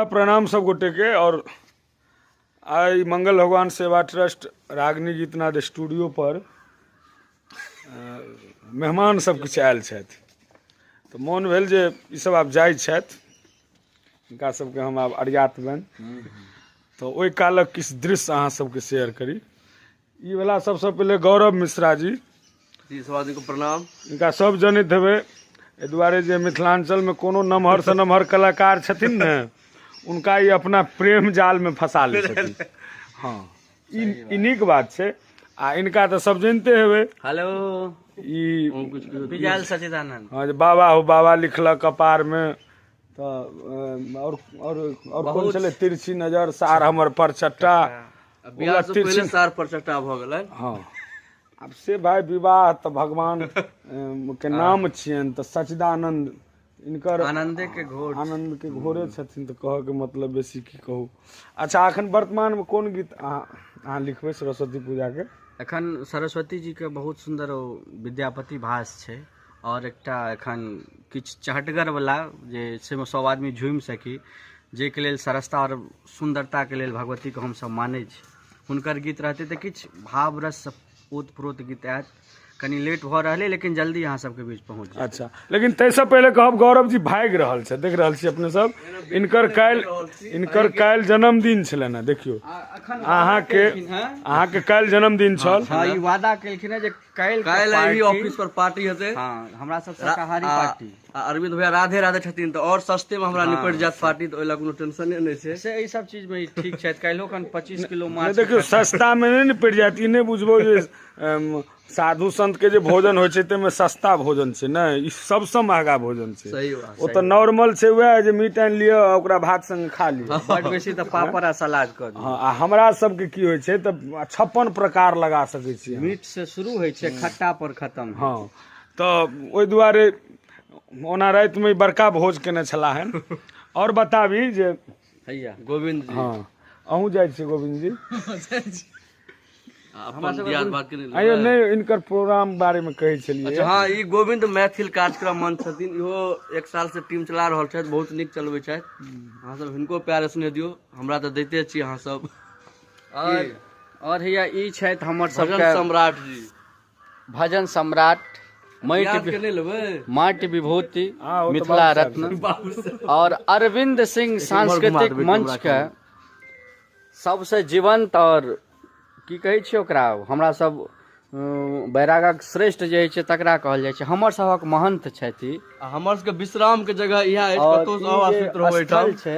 प्रणाम सब गोटे के। और आई मंगल भगवान सेवा ट्रस्ट रागनी गीतनाद स्टूडियो पर मेहमान सब किछु आयल छथि, तो मोन भेल जे ई सब आब जाइ छथि, हिनका सबके हम आब अरियात बन, तो ओहि कालक किछु दृश्य अहाँ सबके शेयर करी। ई वाला सबसे पहले गौरव मिश्रा जी को प्रणाम। इनका सब जनैत हेबै, एहि दुआरे जे मिथिलांचल में कोनो नमहर से नमहर कलाकार छथिन ने, उनका ये अपना प्रेम जाल में फंसा ले छथिन। हाँ, ई नीक बात छै। आ इनका तो सब जानते हेबै। हेलो, ई विजय सचिदानंद। हाँ, बाबा हो बाबा लिखलक कपार में, तो और कौन छले तिरछी नजर सार हमर परचट्टा, बियाह से पहले सार परचट्टा भ गेलै। हाँ, अब से भाई विवाह तो भगवान के नाम छियन, तो सचिदानंद इनकर आनंदे के घोर, आनंद के घोरे छथिन, तो कह के मतलब बेसी की कहू। अच्छा, अखन वर्तमान में कोन गीत अहाँ लिखबै सरस्वती पूजा के? एखन सरस्वती जी के बहुत सुंदर विद्यापति भास छै, और एकटा एखन किछु चहटगर वाला जे से सब आदमी झूमि सकी, जे के लेल सरसता और सुंदरता के लेल भगवती के हम सब मानै छी। हुनकर गीत रहते तो किछु भाव रस ओत प्रोत गीत आयत। कनी लेट भ रहले, लेकिन जल्दी अहाँ सबके बीच पहुंच जायत। अच्छा, लेकिन तैसे पहले कहब गौरव जी भागि रहल छै, देख रहल छी अपने सब। इनकर काल्हि जन्मदिन छलै ने, देखियो अहाँ के काल्हि जन्मदिन छल। हां, ई वादा केलखिन है जे काल्हि ऑफिस पर पार्टी हेतै। हां, हमरा सब शाकाहारी पार्टी। अरविंद भैया राधे राधे छथिन, तो और सस्ते में हमरा निपट जात पार्टी, तो ओइ ला कोनो टेंशन नै छै। से ई सब चीज में ठीक छै। काल्हिओ कन 25 किलो माछ। देखियो, सस्ता में नहीं निपट जात। ई नहीं बुझबो जे साधु संत के जे भोजन होइ छै ताहिमे सस्ता भोजन छै, ने ई सबसे महंगा भोजन छै। सही बात। ओ तो नॉर्मल छै, वह जे मीट आनि लियो ओकरा भात संग खा लियो, बड बेसी तो पापड़ आ सलाद कर दियो। हाँ, आ हमरा सबके की होइ छै तो 56 प्रकार लगा सकै छी। मीट से शुरू होइ छै, खट्टा पर खत्म। हाँ, तो ओहि दुआरे ओना राति में बड़का भोज केने छला हन। और बताबी जे हैया गोविंद जी। हाँ, अहूँ जाइ छी गोविंद जी? आइयो नहीं, इनकर प्रोग्राम बारे में कहै छलिए। अच्छा, हाँ, ई गोविंद मैथिल कार्यक्रम मंच छथिन। इहो 1 साल से टीम चला रहल छथि, बहुत नीक चलबै छथि। अहाँ सब हिनको प्यार स्नेह दियौ, हमरा तो दैते छी अहाँ सब। और हैया ई छथि हमर सबके सम्राट जी, भजन सम्राट, माटी विभूति, मिथिला रत्न, और अरविंद सिंह सांस्कृतिक मंच के सबसे जीवंत और की कहै छै ओकरा, हमरा सब बैरागक श्रेष्ठ जे छै तकरा कहल जाइ छै। हमर सबक महंत छथि, हमर सबके विश्राम के जगह इहा अछि, कतौ से आवासित रहबै छै।